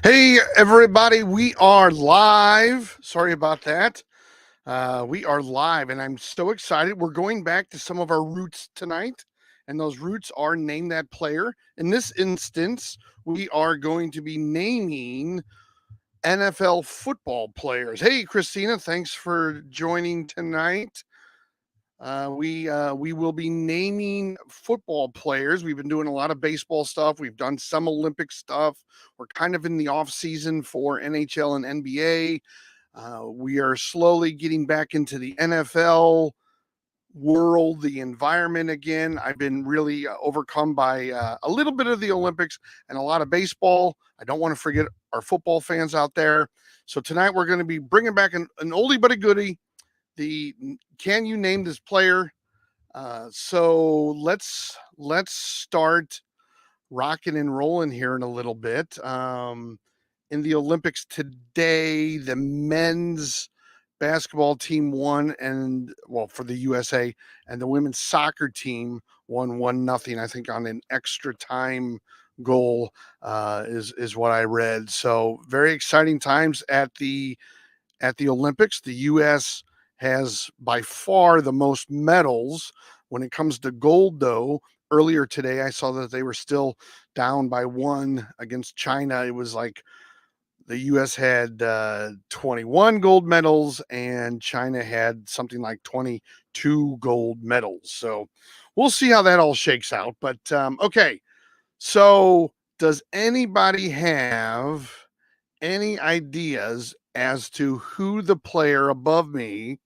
Hey, everybody, we are live. Sorry about that. We are live, and I'm so excited. We're going back to some of our roots tonight, and those roots are name that player. In this instance, we are going to be naming NFL football players. Hey, Christina, thanks for joining tonight. We will be naming football players. We've been doing a lot of baseball stuff. We've done some Olympic stuff. We're kind of in the off season for NHL and NBA. We are slowly getting back into the NFL world, the environment again. I've been really overcome by a little bit of the Olympics and a lot of baseball. I don't want to forget our football fans out there. So tonight we're going to be bringing back an oldie but a goodie. The Can you name this player? So let's start rocking and rolling here in a little bit. In the Olympics today, the men's basketball team won, and well, for the USA, and the women's soccer team won 1-0. I think on an extra time goal is what I read. So very exciting times at the Olympics. The U.S. has by far the most medals when it comes to gold, though. Earlier today, I saw that they were still down by one against China. It was like the U.S. had 21 gold medals and China had something like 22 gold medals. So we'll see how that all shakes out. But okay, so does anybody have any ideas as to who the player above me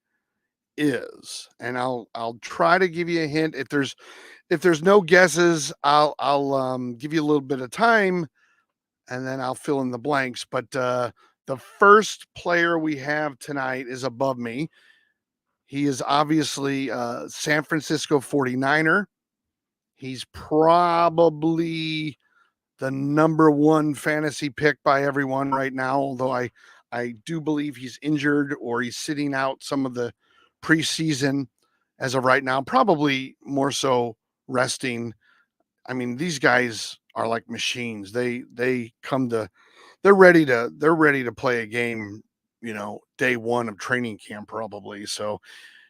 is? And I'll try to give you a hint. If there's no guesses, I'll give you a little bit of time and then I'll fill in the blanks. But the first player we have tonight is above me. He is obviously a San Francisco 49er. He's probably the number one fantasy pick by everyone right now, although I do believe he's injured or he's sitting out some of the preseason as of right now, probably more so resting. I mean, these guys are like machines. They come to they're ready to play a game, day one of training camp probably. So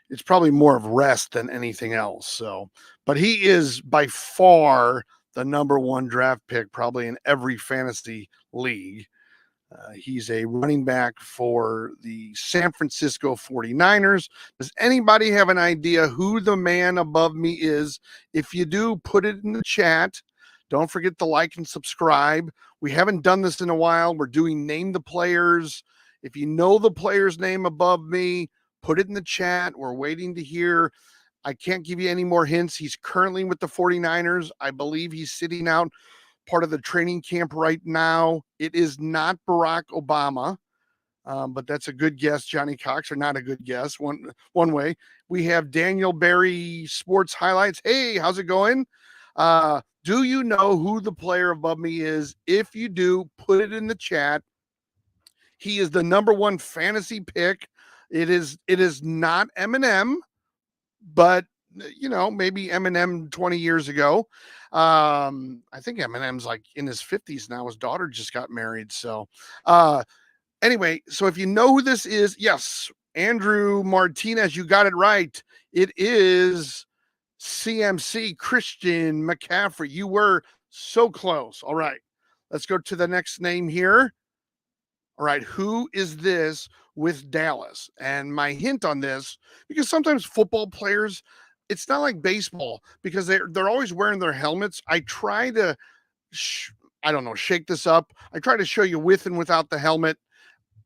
it's probably more of rest than anything else. So, but he is by far the number one draft pick, probably in every fantasy league. He's a running back for the San Francisco 49ers. Does anybody have an idea who the man above me is? If you do, put it in the chat. Don't forget to like and subscribe. We haven't done this in a while. We're doing name the players. If you know the player's name above me, put it in the chat. We're waiting to hear. I can't give you any more hints. He's currently with the 49ers. I believe he's sitting out part of the training camp right now. It is not Barack Obama, but that's a good guess, Johnny Cox, or not a good guess. One way. We have Daniel Barry Sports Highlights. Hey, how's it going? Do you know who the player above me is? If you do, put it in the chat. He is the number one fantasy pick. It is not Eminem, but maybe Eminem 20 years ago. I think Eminem's like in his 50s now. His daughter just got married. So anyway, so if you know who this is, yes, Andrew Martinez, you got it right. It is CMC, Christian McCaffrey. You were so close. All right, let's go to the next name here. All right, who is this with Dallas? And my hint on this, because sometimes football players, it's not like baseball because they're always wearing their helmets. I try to, I don't know, shake this up. I try to show you with and without the helmet.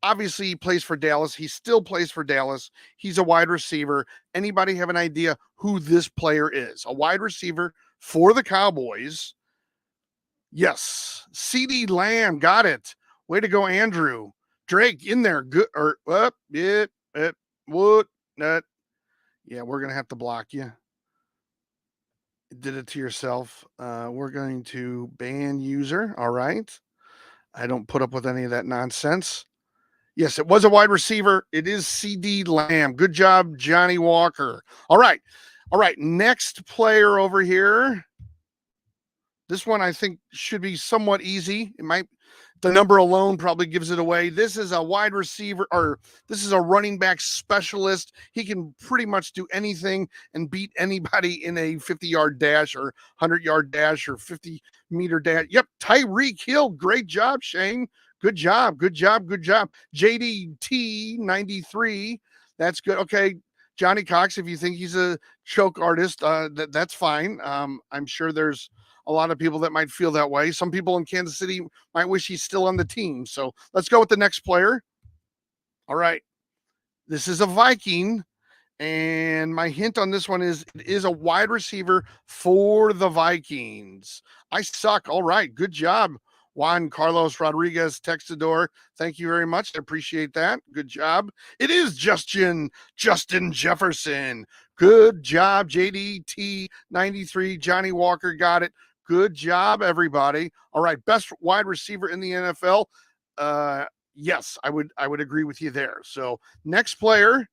Obviously, he plays for Dallas. He still plays for Dallas. He's a wide receiver. Anybody have an idea who this player is? A wide receiver for the Cowboys. Yes, CeeDee Lamb, got it. Way to go, Andrew. Drake in there. Good or what? What? That. Yeah, we're gonna have to block you. Did it to yourself. We're going to ban user. All right. I don't put up with any of that nonsense. Yes, it was a wide receiver. It is CeeDee Lamb. Good job, Johnny Walker. All right. All right. Next player over here. This one I think should be somewhat easy. It might The number alone probably gives it away. This is a wide receiver, or this is a running back specialist. He can pretty much do anything and beat anybody in a 50-yard dash or 100-yard dash or 50-meter dash. Yep, Tyreek Hill. Great job, Shane. Good job. Good job. Good job. JDT 93. That's good. Okay, Johnny Cox, if you think he's a choke artist, that's fine. I'm sure there's a lot of people that might feel that way. Some people in Kansas City might wish he's still on the team. So let's go with the next player. All right. This is a Viking. And my hint on this one is it is a wide receiver for the Vikings. I suck. All right. Good job, Juan Carlos Rodriguez Texador. Thank you very much. I appreciate that. Good job. It is Justin Jefferson. Good job, JDT 93. Johnny Walker got it. Good job, everybody. All right, best wide receiver in the NFL. Yes, I would agree with you there. So next player.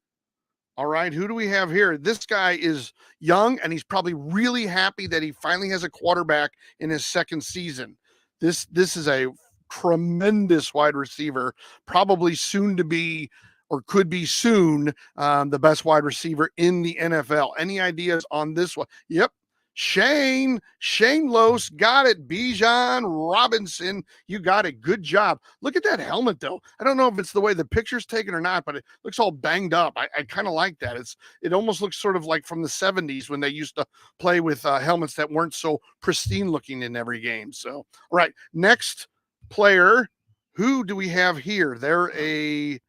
All right, who do we have here? This guy is young, and he's probably really happy that he finally has a quarterback in his second season. This is a tremendous wide receiver, probably soon to be, or could be soon, the best wide receiver in the NFL. Any ideas on this one? Yep. Shane Los got it. Bijan Robinson, you got it. Good job. Look at that helmet, though. I don't know if it's the way the picture's taken or not, but it looks all banged up. I kind of like that. It almost looks sort of like from the 70s when they used to play with helmets that weren't so pristine looking in every game. So, all right, next player. Who do we have here? Who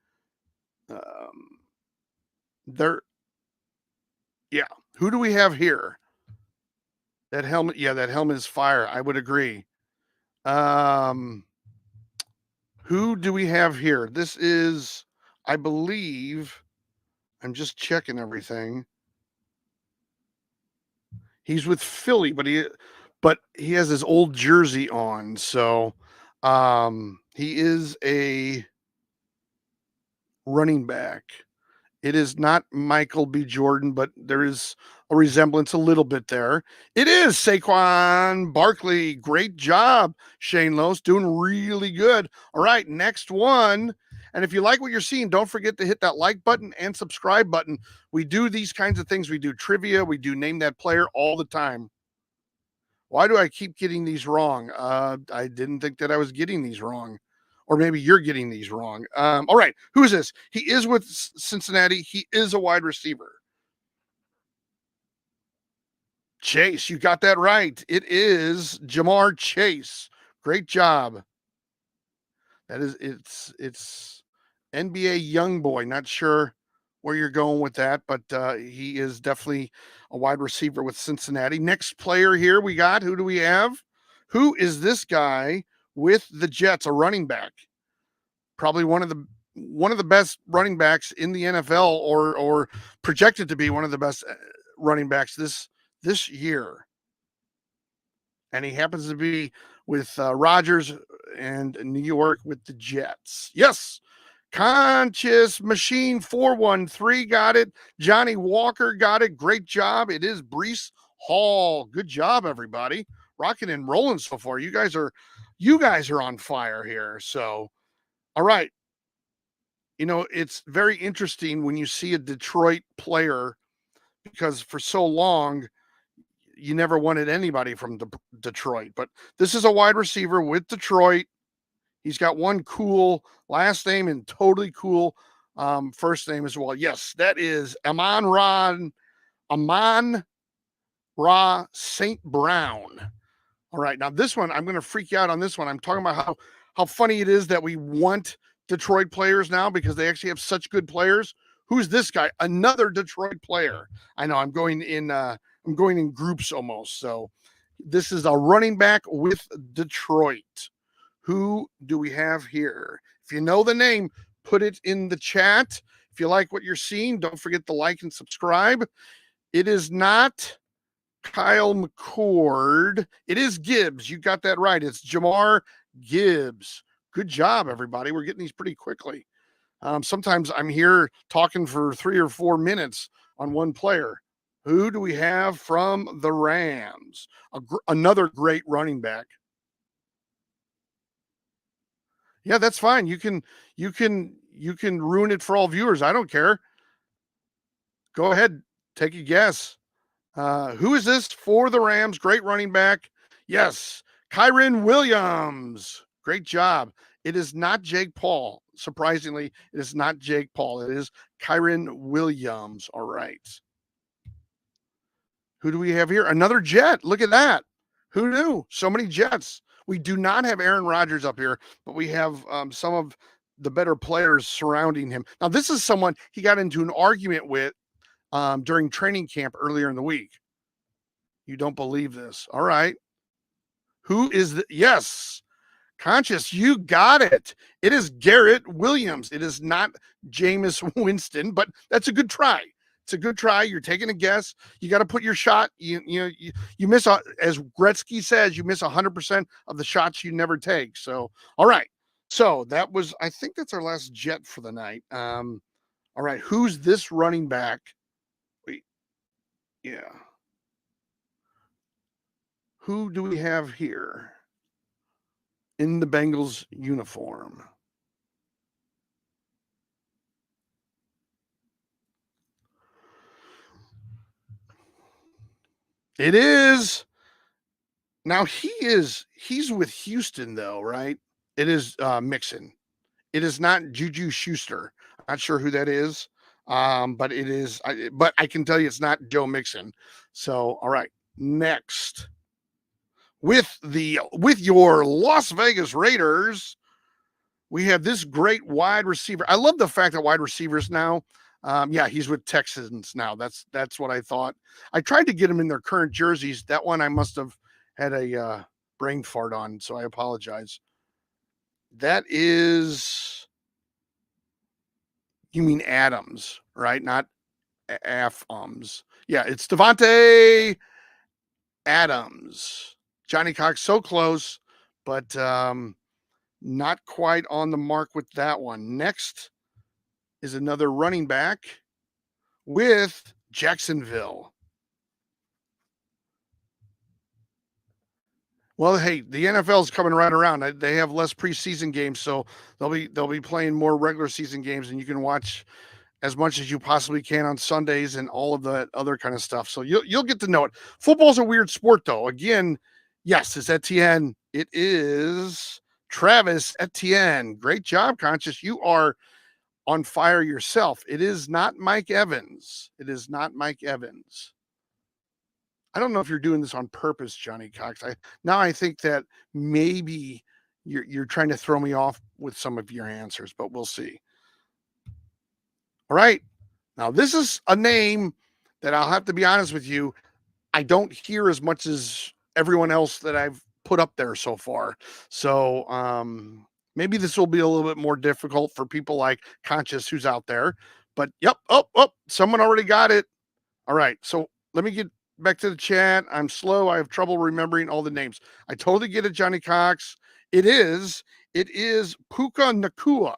do we have here? That helmet, that helmet is fire. I would agree. Who do we have here? This is, I believe, I'm just checking everything. He's with Philly, but he has his old jersey on. So he is a running back. It is not Michael B. Jordan, but there is a resemblance a little bit there. It is Saquon Barkley. Great job, Shane Los. Doing really good. All right, next one. And if you like what you're seeing, don't forget to hit that like button and subscribe button. We do these kinds of things. We do trivia. We do name that player all the time. Why do I keep getting these wrong? I didn't think that I was getting these wrong. Or maybe you're getting these wrong. All right, who is this? He is with Cincinnati. He is a wide receiver. Chase, you got that right. It is Ja'Marr Chase. Great job. That is, it's NBA young boy. Not sure where you're going with that, but he is definitely a wide receiver with Cincinnati. Next player here we got. Who do we have? Who is this guy with the Jets? A running back. Probably one of the best running backs in the NFL, or projected to be one of the best running backs this year. And he happens to be with Rodgers and New York with the Jets. Yes. Conscious Machine 413 got it. Johnny Walker got it. Great job. It is Breece Hall. Good job, everybody. Rocking and rolling so far. You guys are on fire here. So, all right. You know, it's very interesting when you see a Detroit player, because for so long you never wanted anybody from Detroit, but this is a wide receiver with Detroit. He's got one cool last name and totally cool first name as well. Yes, that is Amon-Ra St. Brown. All right, now this one, I'm going to freak you out on this one. I'm talking about how funny it is that we want Detroit players now because they actually have such good players. Who's this guy? Another Detroit player. I know I'm going in groups almost. So this is a running back with Detroit. Who do we have here? If you know the name, put it in the chat. If you like what you're seeing, don't forget to like and subscribe. It is not Kyle McCord. It is Gibbs. You got that right. It's Jahmyr Gibbs. Good job, everybody. We're getting these pretty quickly. Sometimes I'm here talking for 3 or 4 minutes on one player. Who do we have from the Rams? Another great running back. Yeah, that's fine. You can ruin it for all viewers. I don't care. Go ahead, take a guess. Who is this for the Rams? Great running back. Yes, Kyren Williams. Great job. It is not Jake Paul. Surprisingly, it is not Jake Paul. It is Kyren Williams. All right. Who do we have here? Another Jet. Look at that. Who knew? So many Jets. We do not have Aaron Rodgers up here, but we have some of the better players surrounding him. Now, this is someone he got into an argument with during training camp earlier in the week. You don't believe this. All right. Who is the yes? Conscious, you got it. It is Garrett Williams. It is not Jameis Winston, but that's a good try. It's a good try. You're taking a guess. You got to put your shot. You miss, as Gretzky says, you miss 100% of the shots you never take. So, all right. So that was, I think that's our last Jet for the night. All right. Who's this running back? Wait, yeah. Who do we have here in the Bengals uniform? It is. Now he's with Houston though, right? It is Mixon. It is not Juju Schuster. Not sure who that is. But it is but I can tell you it's not Joe Mixon. So, all right. Next. With your Las Vegas Raiders, we have this great wide receiver. I love the fact that wide receivers now. Yeah, he's with Texans now. That's what I thought. I tried to get him in their current jerseys. That one I must have had a brain fart on, so I apologize. That is, you mean Adams, right? Not F-ums. Yeah, it's Devontae Adams. Johnny Cox, so close, but not quite on the mark with that one. Next is another running back with Jacksonville. Well, hey, the NFL is coming right around. They have less preseason games, so they'll be playing more regular season games, and you can watch as much as you possibly can on Sundays and all of that other kind of stuff. So you'll get to know it. Football's a weird sport, though. Again, yes, it's Etienne. It is Travis Etienne. Great job, Conscious. You are on fire yourself. It is not Mike Evans. It is not Mike Evans. I don't know if you're doing this on purpose, Johnny Cox. I think that maybe you're trying to throw me off with some of your answers, but we'll see. All right. Now this is a name that I'll have to be honest with you, I don't hear as much as everyone else that I've put up there so far. So maybe this will be a little bit more difficult for people like Conscious who's out there. But yep, someone already got it. All right. So let me get back to the chat. I'm slow. I have trouble remembering all the names. I totally get it, Johnny Cox. It is Puka Nakua.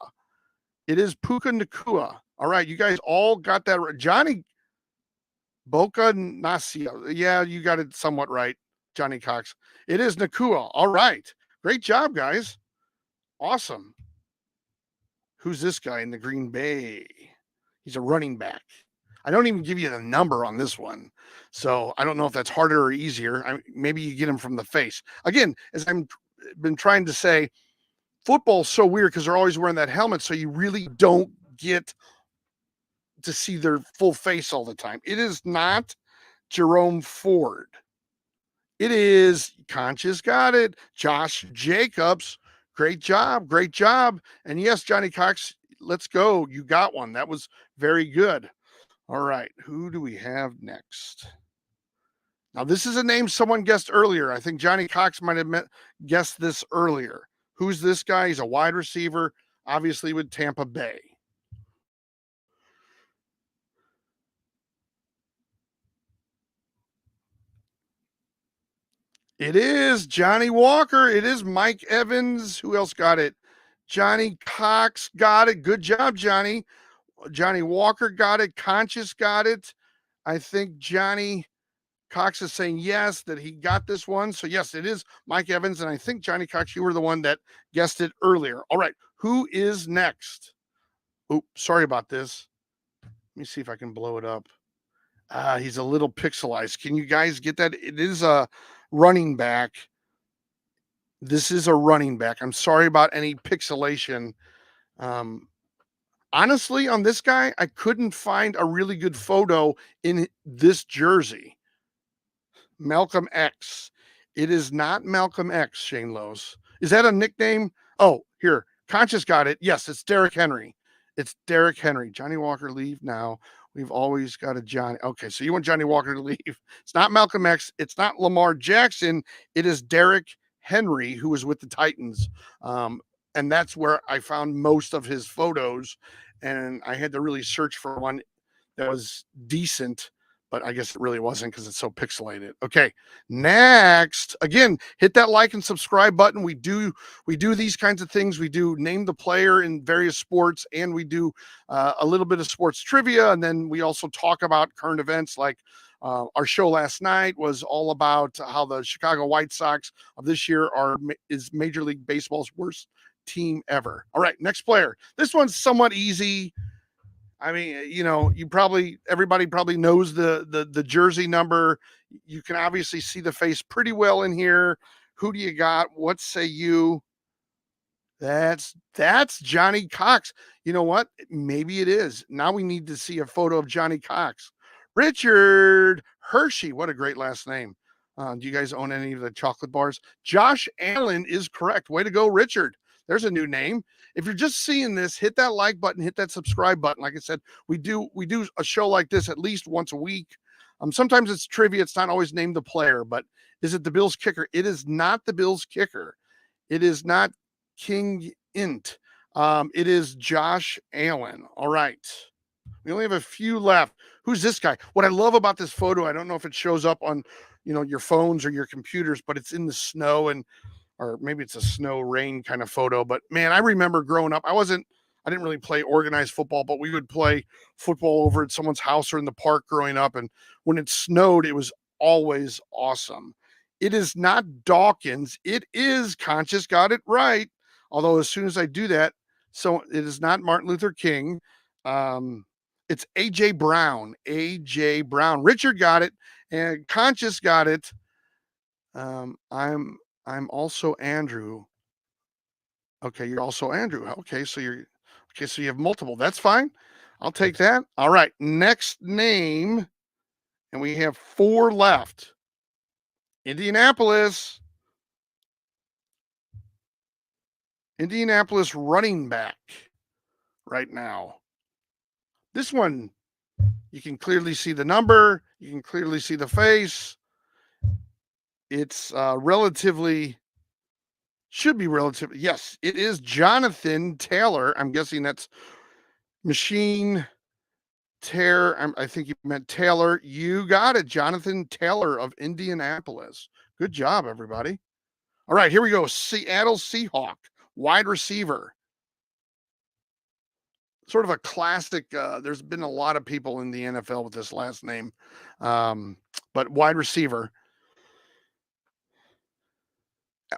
It is Puka Nakua. All right, you guys all got that right. Johnny Boca Nacia. Yeah, you got it somewhat right, Johnny Cox. It is Nakua. All right. Great job, guys. Awesome. Who's this guy in the Green Bay? He's a running back. I don't even give you the number on this one. So I don't know if that's harder or easier. Maybe you get him from the face. Again, as I've been trying to say, football's so weird because they're always wearing that helmet. So you really don't get to see their full face all the time. It is not Jerome Ford. It is Conscious got it. Josh Jacobs. Great job. Great job. And yes, Johnny Cox, let's go. You got one. That was very good. All right. Who do we have next? Now, this is a name someone guessed earlier. I think Johnny Cox might have guessed this earlier. Who's this guy? He's a wide receiver, obviously with Tampa Bay. It is Johnny Walker. It is Mike Evans. Who else got it? Johnny Cox got it. Good job, Johnny. Johnny Walker got it. Conscious got it. I think Johnny Cox is saying yes, that he got this one. So yes, it is Mike Evans. And I think Johnny Cox, you were the one that guessed it earlier. All right. Who is next? Oh, sorry about this. Let me see if I can blow it up. He's a little pixelized. Can you guys get that? It is a running back. This is a running back. I'm sorry about any pixelation. Um, Honestly, on this guy, I couldn't find a really good photo in this jersey. Malcolm X. It is not Malcolm X, Shane Lowe's. Is that a nickname? Oh, here. Conscious got it. Yes, it's Derrick Henry. It's Derrick Henry. Johnny Walker, leave now. We've always got a Johnny. Okay, so you want Johnny Walker to leave. It's not Malcolm X. It's not Lamar Jackson. It is Derrick Henry, who was with the Titans. And that's where I found most of his photos. And I had to really search for one that was decent, but I guess it really wasn't because it's so pixelated. Okay, next, again, hit that like and subscribe button. We do these kinds of things. We do name the player in various sports, and we do a little bit of sports trivia, and then we also talk about current events. Like our show last night was all about how the Chicago White Sox of this year is Major League Baseball's worst team ever. All right, next player. This one's somewhat easy. I mean, everybody probably knows the jersey number. You can obviously see the face pretty well in here. Who do you got? What say you? That's Johnny Cox. You know what? Maybe it is. Now we need to see a photo of Johnny Cox. Richard Hershey. What a great last name. Do you guys own any of the chocolate bars? Josh Allen is correct. Way to go, Richard. There's a new name. If you're just seeing this, hit that like button, hit that subscribe button. Like I said, we do a show like this at least once a week. Sometimes it's trivia. It's not always named the player, but is it the Bills kicker? It is not the Bills kicker. It is not King Int. It is Josh Allen. All right. We only have a few left. Who's this guy? What I love about this photo, I don't know if it shows up on, your phones or your computers, but it's in the snow, or maybe it's a snow rain kind of photo. But man, I remember growing up, I didn't really play organized football, but we would play football over at someone's house or in the park growing up. And when it snowed, it was always awesome. It is not Dawkins. It is Conscious. Got it right. Although as soon as I do that, so it is not Martin Luther King. It's AJ Brown. AJ Brown. Richard got it, and Conscious got it. I'm also Andrew. Okay, you're also Andrew. Okay, so you have multiple. That's fine. I'll take that. All right, next name, and we have 4 left. Indianapolis running back right now. This one, you can clearly see the number. You can clearly see the face. It's should be relatively. Yes, it is Jonathan Taylor. I'm guessing that's machine tear. I think you meant Taylor. You got it. Jonathan Taylor of Indianapolis. Good job, everybody. All right, here we go. Seattle Seahawk, wide receiver. Sort of a classic. There's been a lot of people in the NFL with this last name, but wide receiver.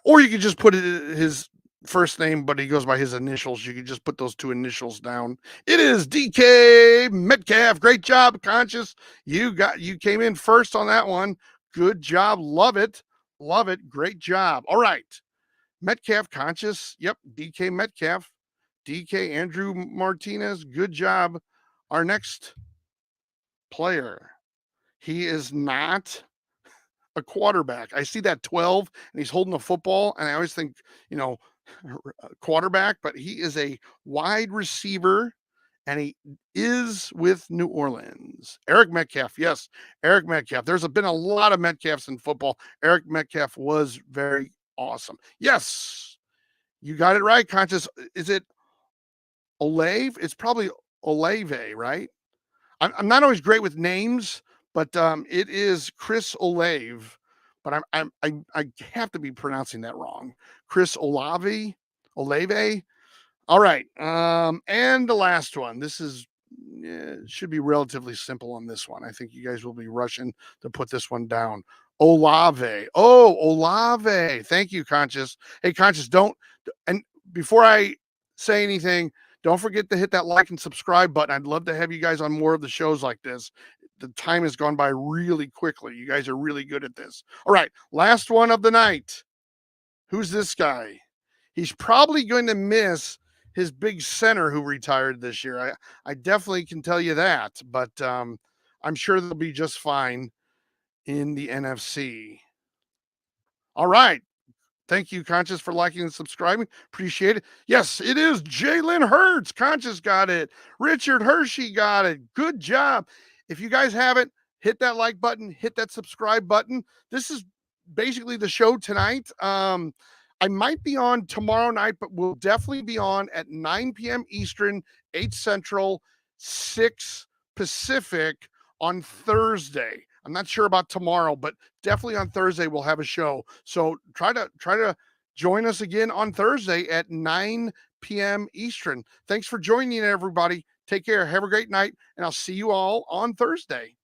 Or you could just put his first name, but he goes by his initials. You could just put those 2 initials down. It is DK Metcalf. Great job, Conscious. You came in first on that one. Good job. Love it. Love it. Great job. All right. Metcalf, Conscious. Yep. DK Metcalf. DK Andrew Martinez. Good job. Our next player. He is not a quarterback. I see that 12 and he's holding the football, and I always think, quarterback, but he is a wide receiver, and he is with New Orleans. Eric Metcalf. Yes, Eric Metcalf. There's been a lot of Metcalfs in football. Eric Metcalf was very awesome. Yes, you got it right, Conscious. Is it Olave? It's probably Olave, right? I'm not always great with names, but it is Chris Olave. But I have to be pronouncing that wrong. Chris Olave. All right. And the last one. This is it should be relatively simple on this one. I think you guys will be rushing to put this one down. Olave. Oh, Olave. Thank you, Conscious. Hey, Conscious, don't, and before I say anything, don't forget to hit that like and subscribe button. I'd love to have you guys on more of the shows like this. The time has gone by really quickly. You guys are really good at this. All right, last one of the night. Who's this guy? He's probably going to miss his big center who retired this year. I definitely can tell you that, but I'm sure they'll be just fine in the NFC. All right. Thank you, Conscious, for liking and subscribing. Appreciate it. Yes, it is Jalen Hurts. Conscious got it. Richard Hershey got it. Good job. If you guys haven't, hit that like button, hit that subscribe button. This is basically the show tonight. I might be on tomorrow night, but we'll definitely be on at 9 p.m. Eastern, 8 Central, 6 Pacific on Thursday. I'm not sure about tomorrow, but definitely on Thursday we'll have a show. So try to join us again on Thursday at 9 p.m. Eastern. Thanks for joining, everybody. Take care. Have a great night, and I'll see you all on Thursday.